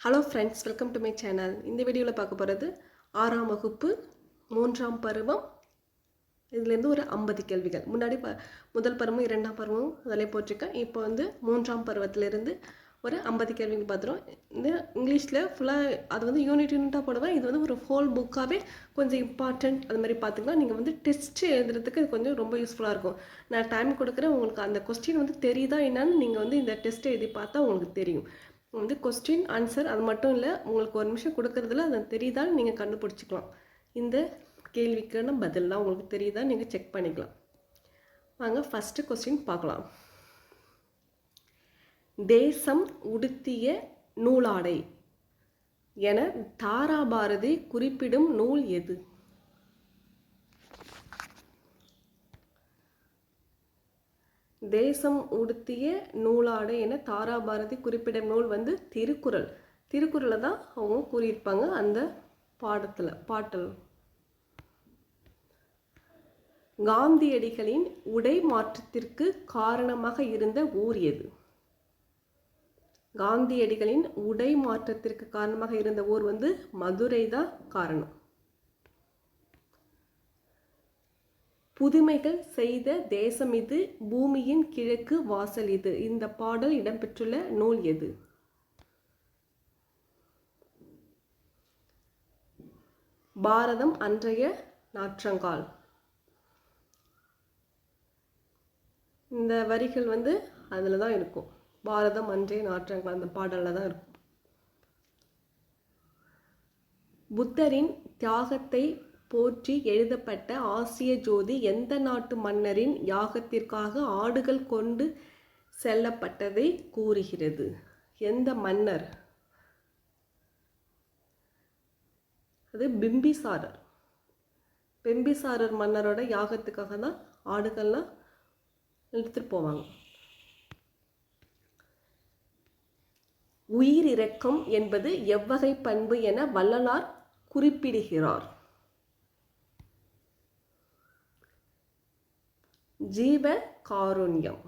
Hello friends, welcome to my channel. இந்த வீடியோவில் பார்க்க போகிறது 6ஆம் வகுப்பு 3ஆம் பருவம். இதுலேருந்து ஒரு 50 கேள்விகள். முன்னாடி முதல் பருவம் 2ஆம் பருவம் அதிலே போட்டிருக்கேன். இப்போ வந்து 3ஆம் பருவத்திலேருந்து ஒரு 50 கேள்விகள் பார்த்துரும். இந்த இங்கிலீஷில் ஃபுல்லாக அது வந்து யூனிட்டாக போடுவேன். இது வந்து ஒரு ஹோல் புக்காகவே கொஞ்சம் இம்பார்ட்டண்ட் அது மாதிரி பார்த்துக்கலாம். நீங்கள் வந்து டெஸ்ட்டு எழுதுறதுக்கு இது கொஞ்சம் ரொம்ப யூஸ்ஃபுல்லாக இருக்கும். நான் டைம் கொடுக்குறேன். உங்களுக்கு அந்த கொஸ்டின் வந்து தெரியுதா என்னன்னு நீங்கள் வந்து இந்த டெஸ்ட்டை எழுதி பார்த்தா உங்களுக்கு தெரியும். வந்து கொஸ்டின் ஆன்சர் அது மட்டும் இல்லை, உங்களுக்கு ஒரு நிமிஷம் கொடுக்கறதுல அது தெரியுதான்னு நீங்கள் கண்டுபிடிச்சிக்கலாம். இந்த கேள்விக்கான பதிலாம் உங்களுக்கு தெரியுதா நீங்கள் செக் பண்ணிக்கலாம். வாங்க ஃபஸ்ட்டு கொஸ்டின் பார்க்கலாம். தேசம் உடுத்திய நூலாடை என தாராபாரதி குறிப்பிடும் நூல் எது? தேசம் உடுத்திய நூலாடை என தாராபாரதி குறிப்பிடும் நூல் வந்து திருக்குறள். திருக்குறளை தான் அவங்க கூறியிருப்பாங்க அந்த பாட்டில். காந்தியடிகளின் உடை மாற்றத்திற்கு காரணமாக இருந்த ஊர் எது? காந்தியடிகளின் உடை மாற்றத்திற்கு காரணமாக இருந்த ஊர் வந்து மதுரை தான் காரணம். புதுமைகள் செய்த தேசம் இது, பூமியின் கிழக்கு வாசல் இது. இந்த பாடல் இடம்பெற்றுள்ள நூல் எது? பாரதம் அன்றைய நாற்றங்கால். இந்த வரிகள் வந்து அதில் தான் இருக்கும். பாரதம் அன்றைய நாற்றங்கால் அந்த பாடலில் தான் இருக்கும். புத்தரின் தியாகத்தை போற்றி எழுதப்பட்ட ஆசிய ஜோதி எந்த நாட்டு மன்னரின் யாகத்திற்காக ஆடுகள் கொண்டு செல்லப்பட்டதை கூறுகிறது? எந்த மன்னர்? அது பிம்பிசாரர். பிம்பிசாரர் மன்னரோட யாகத்துக்காக தான் ஆடுகள்லாம் எடுத்துட்டு போவாங்க. உயிரிரக்கம் என்பது எவ்வகை பண்பு என வள்ளலார் குறிப்பிடுகிறார்? ஜீவ காருண்யம்.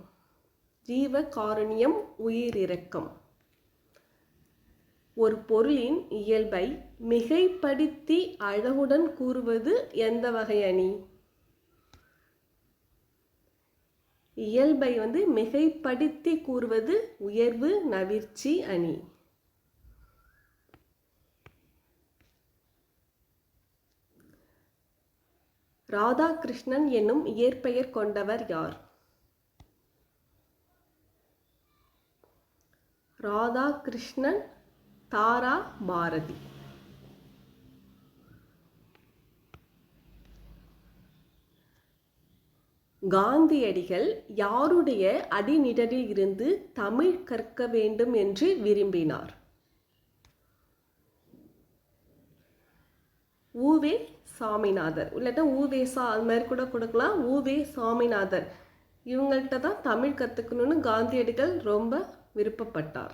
ஜீவ காருண்யம் உயிரிரக்கம். ஒரு பொருளின் இயல்பை மிகைப்படுத்தி அழகுடன் கூறுவது எந்த வகை அணி? இயல்பை வந்து மிகைப்படுத்தி கூறுவது உயர்வு நவிர்ச்சி அணி. ராதாகிருஷ்ணன் என்னும் இயற்பெயர் கொண்டவர் யார்? ராதாகிருஷ்ணன் தாரா பாரதி. காந்தியடிகள் யாருடைய அடிநிழலில் இருந்து தமிழ் கற்க வேண்டும் என்று விரும்பினார்? ஊவே சாமிநாதர். இல்லாட்டா ஊவேசா அது மாதிரி கூட கொடுக்கலாம். ஊவே சாமிநாதர் இவங்கள்ட்ட தான் தமிழ் கற்றுக்கணும்னு காந்தியடிகள் ரொம்ப விருப்பப்பட்டார்.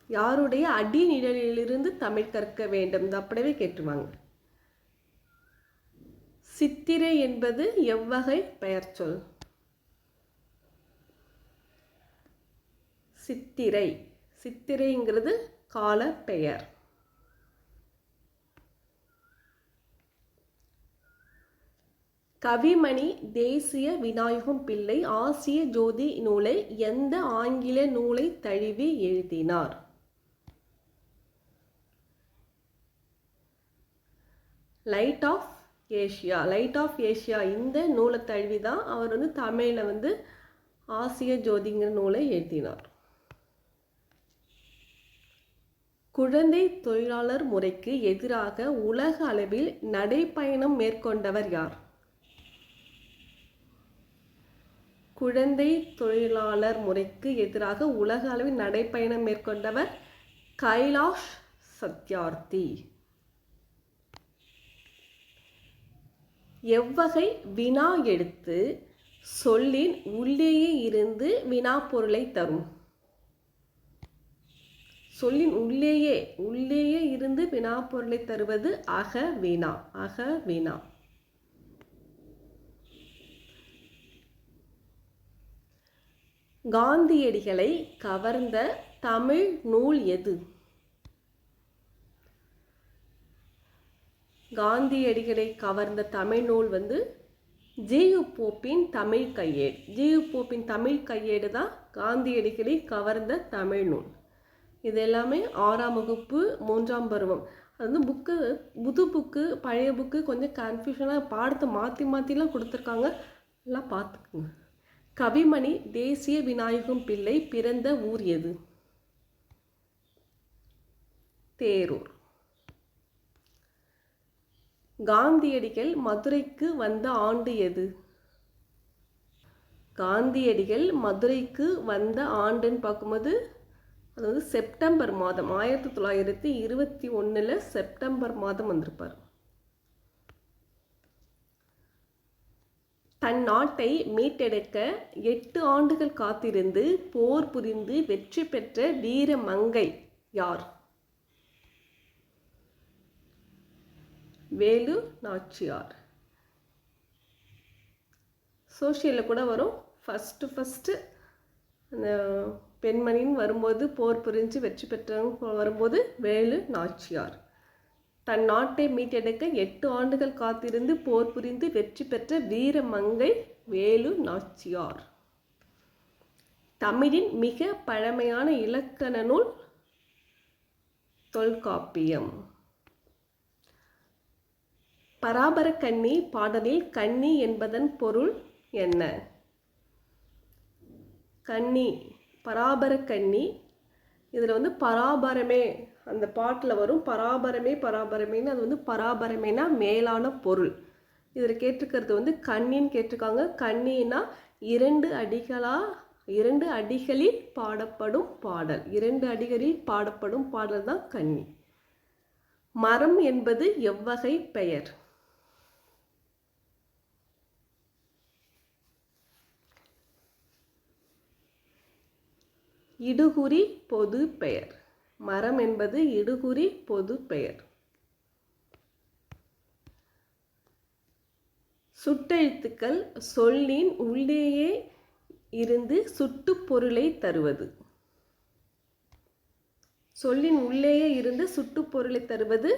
யாருடைய அடிநிழலிலிருந்து தமிழ் கற்க வேண்டும் இந்த அப்படியே கேட்டுருவாங்க. சித்திரை என்பது எவ்வகை பெயர் சொல்? சித்திரை. சித்திரைங்கிறது கால பெயர். கவிமணி தேசிய விநாயகம் பிள்ளை ஆசிய ஜோதி நூலை எந்த ஆங்கில நூலை தழுவி எழுதினார்? Light of Asia. Light of Asia இந்த நூலை தழுவி தான் அவர் வந்து தமிழில் வந்து ஆசிய ஜோதிங்கிற நூலை எழுதினார். குழந்தை தொழிலாளர் முறைக்கு எதிராக உலக அளவில் நடைப்பயணம் மேற்கொண்டவர் யார்? குழந்தை தொழிலாளர் முறைக்கு எதிராக உலக அளவில் நடைப்பயணம் மேற்கொண்டவர் கைலாஷ் சத்யார்த்தி. எவ்வகை வினா எடுத்து சொல்லின் உள்ளேயே இருந்து வினா பொருளை தரும்? சொல்லின் உள்ளேயே இருந்து வினா பொருளை தருவது அக வினா. அக வினா. காந்தியடிகளை கவர்ந்த தமிழ் நூல் எது? காந்தியடிகளை கவர்ந்த தமிழ் நூல் ஜி.யு. போப்பின் தமிழ் கையேடு. ஜி.யு. போப்பின் தமிழ் கையேடு தான் காந்தியடிகளை கவர்ந்த தமிழ் நூல். இது எல்லாமே 6ஆம் வகுப்பு 3ஆம் பருவம். அது புக்கு, புது புக்கு பழைய புக்கு கொஞ்சம் கன்ஃபியூஷனாக பாடத்தை மாற்றிலாம் கொடுத்துருக்காங்க, எல்லாம் பார்த்துக்குங்க. கவிமணி தேசிய விநாயகம் பிள்ளை பிறந்த ஊர் எது? தேரூர். காந்தியடிகள் மதுரைக்கு வந்த ஆண்டு எது? காந்தியடிகள் மதுரைக்கு வந்த ஆண்டுன்னு பார்க்கும்போது அது செப்டம்பர் மாதம் 1921 செப்டம்பர் மாதம் வந்திருப்பார். தன் நாட்டை மீட்டெடுக்க 8 ஆண்டுகள் காத்திருந்து போர் புரிந்து வெற்றி பெற்ற வீர மங்கை யார்? வேலு நாச்சியார். சோஷியலில் கூட வரும். ஃபஸ்ட்டு அந்த பெண்மணின்னு வரும்போது போர் புரிஞ்சு வெற்றி பெற்றவங்க வரும்போது வேலு நாச்சியார். தன் நாட்டை மீட்டெடுக்க 8 ஆண்டுகள் காத்திருந்து போர் புரிந்து வெற்றி பெற்ற வீர மங்கை வேலு நாச்சியார். தமிழின் மிக பழமையான இலக்கண நூல் தொல்காப்பியம். பராபர கன்னி பாடலில் கன்னி என்பதன் பொருள் என்ன? கன்னி, பராபர கன்னி. இதில் பராபரமே அந்த பாட்டில் வரும். பராபரமேன்னு அது பராபரமேனா மேலான பொருள். இதில் கேட்டிருக்கிறது கன்னின்னு கேட்டிருக்காங்க. கன்னின்னா 2 அடிகளில் பாடப்படும் பாடல். 2 அடிகளில் பாடப்படும் பாடல் தான் கன்னி. மரம் என்பது எவ்வகை பெயர்? இடுகுறி பொது பெயர். மரம் என்பது இடுகுறி பொது பெயர். சுட்டெழுத்துக்கள் சொல்லின் உள்ளேயே இருந்து சுட்டு பொருளை தருவது. சொல்லின் உள்ளேயே இருந்து சுட்டு பொருளை தருவது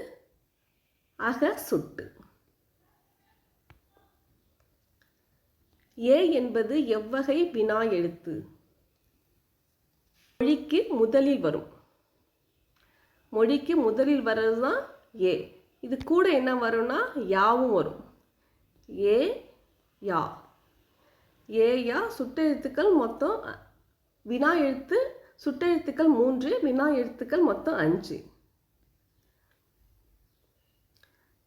அக சுட்டு. ஏ என்பது எவ்வகை வினா எழுத்து? மொழிக்கு முதலில் வரும். மொழிக்கு முதலில் வர்றது தான் ஏ. இது கூட என்ன வரும்னா யாவும் வரும். ஏ யா. ஏ யா. சுட்டெழுத்துக்கள் மொத்தம் வினா எழுத்து சுட்டெழுத்துக்கள் 3, வினா எழுத்துக்கள் மொத்தம் 5.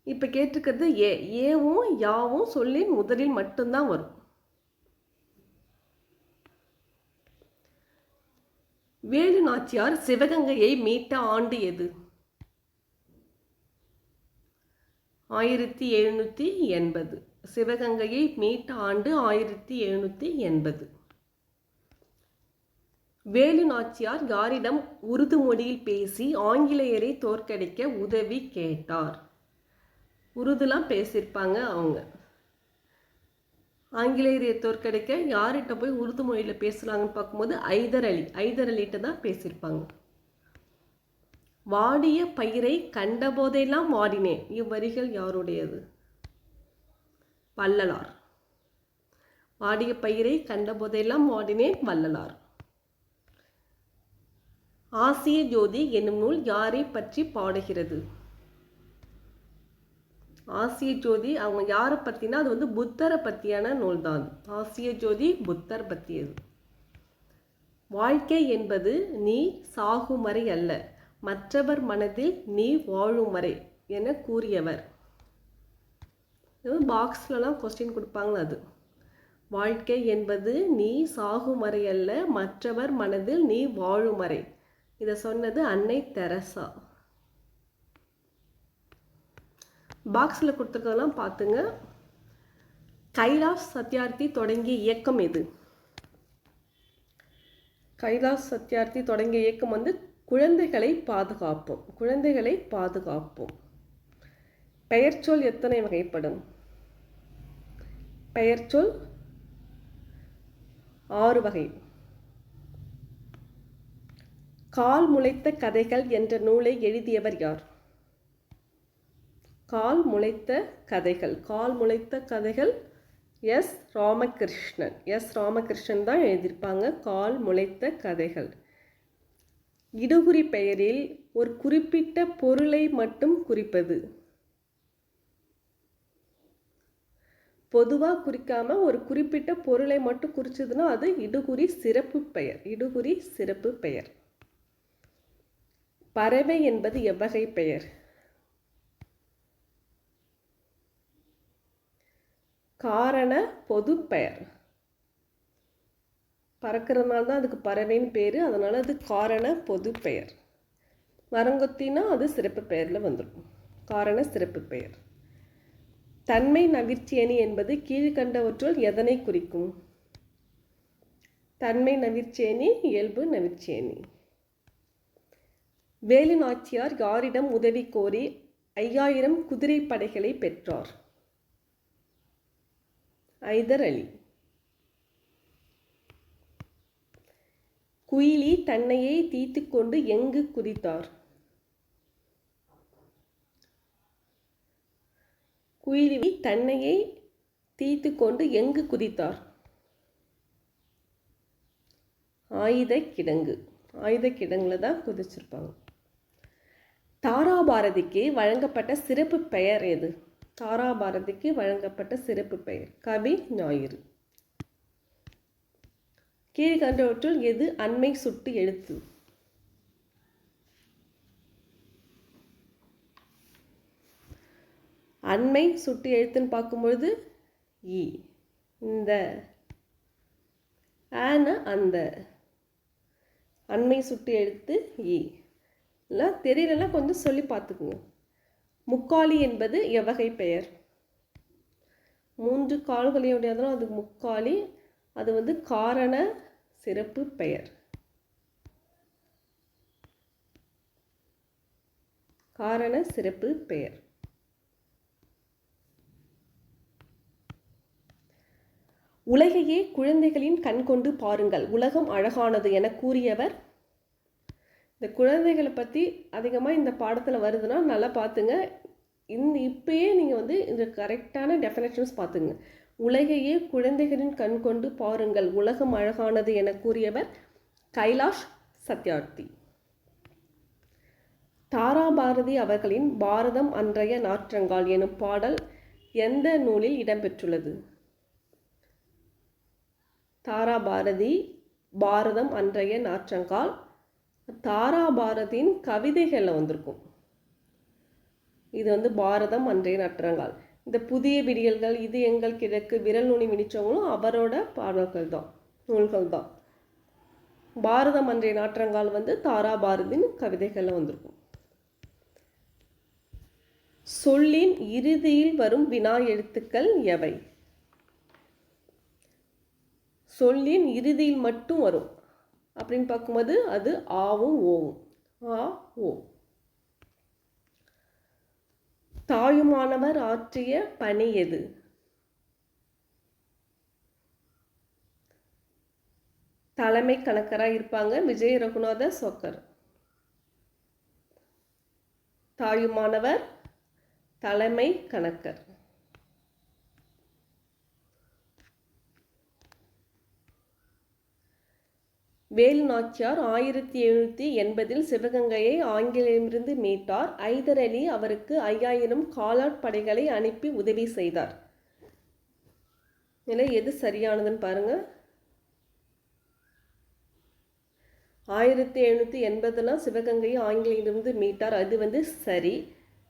இப்போ கேட்டிருக்கிறது ஏ. ஏவும் யாவும் சொல்லின் முதலில் மட்டும்தான் வரும். வேலு நாச்சியார் சிவகங்கையை மீட்ட ஆண்டு எது? 1780. சிவகங்கையை மீட்ட ஆண்டு 1780. வேலு நாச்சியார் யாரிடம் உருது மொழியில் பேசி ஆங்கிலேயரை தோற்கடிக்க உதவி கேட்டார்? உருதுலாம் பேசியிருப்பாங்க அவங்க. ஆங்கிலேயரை தோற்கடிக்க யார்கிட்ட போய் உருது மொழியில் பேசுகிறாங்கன்னு பார்க்கும்போது ஐதர் அலிகிட்ட தான் பேசியிருப்பாங்க. வாடிய பயிரை கண்டபோதெல்லாம் வாடினேன். இவ்வரிகள் யாருடையது? வள்ளலார். வாடிய பயிரை கண்டபோதெல்லாம் வாடினேன், வள்ளலார். ஆசிய ஜோதி என்னும் நூல் யாரை பற்றி பாடுகிறது? ஆசிய ஜோதி அவங்க யாரை பற்றினா அது புத்தரை பற்றியான நூல் தான். ஆசிய ஜோதி புத்தர் பற்றியது. வாழ்க்கை என்பது நீ சாகுமறை அல்ல, மற்றவர் மனதில் நீ வாழுமறை என கூறியவர். பாக்ஸ்லலாம் கொஸ்டின் கொடுப்பாங்களா அது. வாழ்க்கை என்பது நீ சாகுமறை அல்ல, மற்றவர் மனதில் நீ வாழுமறை. இதை சொன்னது அன்னை தெரசா. பாக்ஸில் கொடுத்துருக்கதெல்லாம் பார்த்துங்க. கைலாஷ் சத்யார்த்தி தொடங்கிய இயக்கம் எது? கைலாஷ் சத்யார்த்தி தொடங்கிய இயக்கம் குழந்தைகளை பாதுகாப்போம். குழந்தைகளை பாதுகாப்போம். பெயர்ச்சொல் எத்தனை வகைப்படும்? பெயர்ச்சொல் 6 வகை. கால் முளைத்த கதைகள் என்ற நூலை எழுதியவர் யார்? கால் முளைத்த கதைகள் எஸ் ராமகிருஷ்ணன் தான் எழுதியிருப்பாங்க. கால் முளைத்த கதைகள். இடுகுறி பெயரில் ஒரு குறிப்பிட்ட பொருளை மட்டும் குறிப்பது. பொதுவாக குறிக்காம ஒரு குறிப்பிட்ட பொருளை மட்டும் குறிச்சதுன்னா அது இடுகுறி சிறப்பு பெயர். பறவை என்பது எவ்வகை பெயர்? காரண பொது பெயர். பறக்கிறதுனால தான் அதுக்கு பறவைன்னு பேர், அதனால் அது காரண பொது பெயர். மரங்கொத்தினா அது சிறப்பு பெயரில் வந்துடும், காரண சிறப்பு பெயர். தன்மை நவிற்சியணி என்பது கீழ்கண்டவற்றுள் எதனை குறிக்கும்? தன்மை நவிற்சியணி இயல்பு நவிற்சியணி. வேலு நாச்சியார் யாரிடம் உதவி கோரி 5000 குதிரை படைகளை பெற்றார்? ஐதர் அலி. குயிலி தன்னையே தீத்து கொண்டு எங்கு குதித்தார்? குயிலி தன்னையே தீத்து கொண்டு எங்கு குதித்தார்? ஆயுத கிடங்குல தான் குதிச்சிருப்பாங்க. தாராபாரதிக்கு வழங்கப்பட்ட சிறப்பு பெயர் எது? தாராபாரதிக்கு வழங்கப்பட்ட சிறப்பு பெயர் கவி ஞாயிறு. கீழ்கண்டவற்றுள் எது அண்மை சுட்டு எழுத்து? அண்மை சுட்டு எழுத்துன்னு பார்க்கும்பொழுது இந்த அந்த அண்மை சுட்டு எழுத்து எல்லாம் தெரியலன்னா கொஞ்சம் சொல்லி பார்த்துக்குங்க. முக்காலி என்பது எவ்வகை பெயர்? 3 கால்களையுடையதான் அது முக்காலி. அது காரண சிறப்பு பெயர். காரண சிறப்பு பெயர். உலகையே குழந்தைகளின் கண் கொண்டு பாருங்கள், உலகம் அழகானது என கூறியவர்? இந்த குழந்தைகளை பற்றி அதிகமாக இந்த பாடத்தில் வருதுன்னா நல்லா பார்த்துங்க. இப்பயே நீங்கள் இந்த கரெக்டான டெஃபினேஷன்ஸ் பார்த்துங்க. உலகையே குழந்தைகளின் கண் கொண்டு பாருங்கள், உலகம் அழகானது என கூறியவர் கைலாஷ் சத்யார்த்தி. தாராபாரதி அவர்களின் பாரதம் அன்றைய நாற்றங்கால் எனும் பாடல் எந்த நூலில் இடம்பெற்றுள்ளது? தாராபாரதி பாரதம் அன்றைய நாற்றங்கால் தாராபாரதியின் கவிதைகளில் வந்திருக்கும். இது பாரதம் அன்றைய நாற்றங்கால். இந்த புதிய விடியல்கள், இது எங்கள் கிழக்கு, விரல் நுனி மினிச்சவங்களும் அவரோட நூல்கள் தான். பாரதம் அன்றைய நாற்றங்கால் தாராபாரதியின் கவிதைகளில் வந்திருக்கும். சொல்லின் இறுதியில் வரும் வினா எழுத்துக்கள் எவை? சொல்லின் இறுதியில் மட்டும் வரும் அப்படின்னு பார்க்கும்போது அது ஆவும் ஓவும். ஆ ஓ. தாயுமானவர் ஆற்றிய பணி எது? தலைமை கணக்கராக இருப்பாங்க விஜய ரகுநாத சோக்கர். தாயுமானவர் தலைமை கணக்கர். வேலு நாச்சியார் 1780 சிவகங்கையை ஆங்கிலேயரிடமிருந்து மீட்டார். ஐதர் அலி அவருக்கு 5000 காலாட் படைகளை அனுப்பி உதவி செய்தார். இதில் எது சரியானதுன்னு பாருங்க. 1780 சிவகங்கையை ஆங்கிலேயரிடமிருந்து மீட்டார், அது சரி.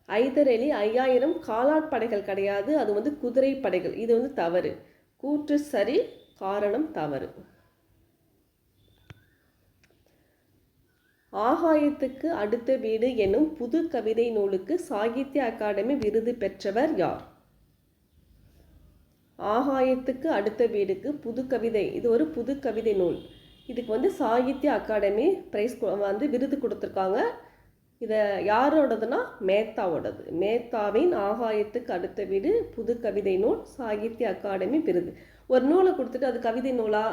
ஐதர் அலி 5000 காலாட் படைகள் கிடையாது, அது குதிரை படைகள், இது தவறு. கூற்று சரி, காரணம் தவறு. ஆகாயத்துக்கு அடுத்த வீடு எனும் புது கவிதை நூலுக்கு சாகித்ய அகாடமி விருது பெற்றவர் யார்? ஆகாயத்துக்கு அடுத்த வீடுக்கு புது கவிதை, இது ஒரு புது கவிதை நூல். இதுக்கு சாகித்ய அகாடமி பிரைஸ் விருது கொடுத்துருக்காங்க. இதை யாரோடதுன்னா மேத்தாவோடது. மேத்தாவின் ஆகாயத்துக்கு அடுத்த வீடு புது கவிதை நூல் சாகித்ய அகாடமி விருது. ஒரு நூலை கொடுத்துட்டு அது கவிதை நூலா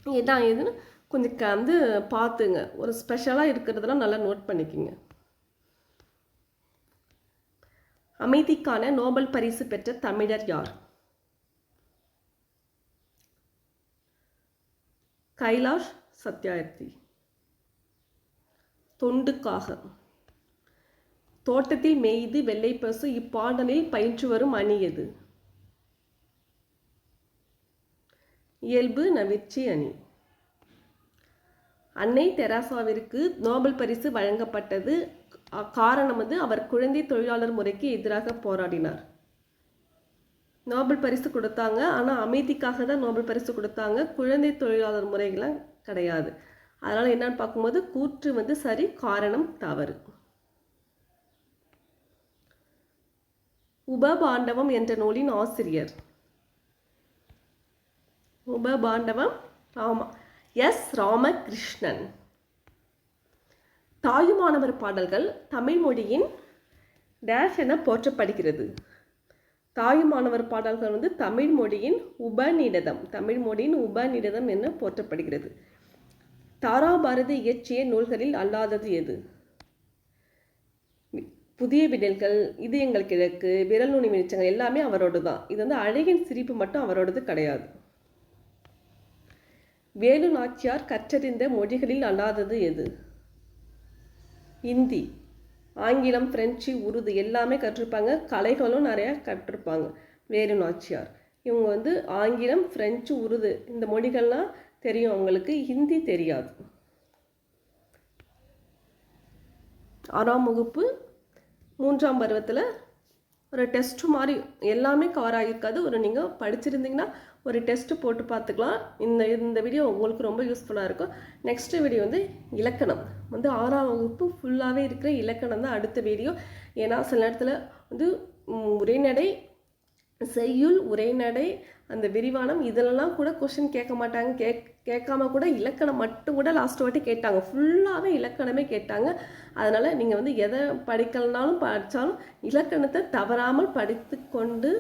இதான் எதுன்னு கொஞ்சம் வந்து பார்த்துங்க, ஒரு ஸ்பெஷலாக இருக்கிறதெல்லாம் நல்லா நோட் பண்ணிக்கோங்க. அமைதிக்கான நோபல் பரிசு பெற்ற தமிழர் யார்? கைலாஷ் சத்யார்த்தி. தொண்டுக்காக. தோட்டத்தில் மேய்து வெள்ளை பசு இப்பாடலில் பயின்று வரும் அணி எது? இயல்பு நவிற்சி அணி. அன்னை தெரசாவிற்கு நோபல் பரிசு வழங்கப்பட்டது. காரணம் வந்து அவர் குழந்தை தொழிலாளர் முறைக்கு எதிராக போராடினார். நோபல் பரிசு கொடுத்தாங்க, ஆனால் அமைதிக்காக தான் நோபல் பரிசு கொடுத்தாங்க, குழந்தை தொழிலாளர் முறைகள்லாம் கிடையாது. அதனால் என்னன்னு பார்க்கும்போது கூற்று வந்து சரி, காரணம் தவறு. உபபாண்டவம் என்ற நூலின் ஆசிரியர்? உபபாண்டவம் எஸ் ராமகிருஷ்ணன். தாயுமானவர் பாடல்கள் தமிழ் மொழியின் டேஷ் என போற்றப்படுகிறது. தாயுமானவர் பாடல்கள் வந்து தமிழ் மொழியின் உபநிடதம் என போற்றப்படுகிறது. தாராபாரதி இயற்றிய நூல்களில் அல்லாதது எது? புதிய விடல்கள், இது எங்கள் கிழக்கு, விரல் நுனி வெளிச்சங்கள் எல்லாமே அவரோடு தான். இது வந்து அழகின் சிரிப்பு மட்டும் அவரோடது கிடையாது. வேலு நாச்சியார் கற்றறிந்த மொழிகளில் அல்லாதது எது? இந்தி, ஆங்கிலம், பிரெஞ்சு, உருது எல்லாமே கற்றுருப்பாங்க. கலைகளும் நிறையா கற்றுருப்பாங்க வேலு நாச்சியார். இவங்க வந்து ஆங்கிலம், பிரெஞ்சு, உருது இந்த மொழிகள்லாம் தெரியும் அவங்களுக்கு, ஹிந்தி தெரியாது. 6ஆம் வகுப்பு 3ஆம் பருவத்தில் ஒரு டெஸ்ட் மாதிரி எல்லாமே கவர் ஆகியிருக்காது. நீங்கள் படிச்சிருந்தீங்கன்னா ஒரு டெஸ்ட்டு போட்டு பார்த்துக்கலாம். இந்த வீடியோ உங்களுக்கு ரொம்ப யூஸ்ஃபுல்லாக இருக்கும். நெக்ஸ்ட் வீடியோ வந்து இலக்கணம் வந்து 6ஆம் வகுப்பு ஃபுல்லாகவே இருக்கிற இலக்கணம் தான் அடுத்த வீடியோ. ஏன்னா சில நேரத்தில் வந்து உரைநடை, செய்யுள், உரைநடை, அந்த விரிவானம் இதிலெல்லாம் கூட கொஷின் கேட்க மாட்டாங்க. கேட்காம கூட இலக்கணம் மட்டும் கூட லாஸ்ட் வாட்டி கேட்டாங்க. ஃபுல்லாகவே இலக்கணமே கேட்டாங்க. அதனால் நீங்கள் வந்து எதை படிக்கலனாலும் படித்தாலும் இலக்கணத்தை தவறாமல் படித்து கொண்டு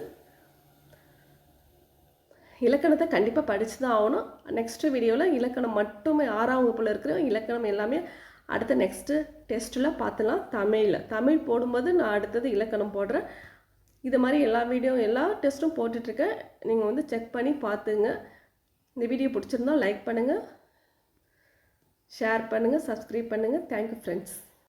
இலக்கணத்தை கண்டிப்பாக படித்து தான் ஆகணும். நெக்ஸ்ட் வீடியோவில் இலக்கணம் மட்டுமே 6ஆம் வகுப்பில் இருக்கிற இலக்கணம் எல்லாமே அடுத்த நெக்ஸ்ட்டு டெஸ்ட்டில் பார்த்துலாம். தமிழ் போடும்போது நான் அடுத்தது இலக்கணம் போடுறேன். இது மாதிரி எல்லா டெஸ்ட்டும் போட்டுட்ருக்கேன். நீங்கள் வந்து செக் பண்ணி பார்த்துங்க. இந்த வீடியோ பிடிச்சிருந்தா லைக் பண்ணுங்கள், ஷேர் பண்ணுங்கள், சப்ஸ்கிரைப் பண்ணுங்கள். Thank you friends.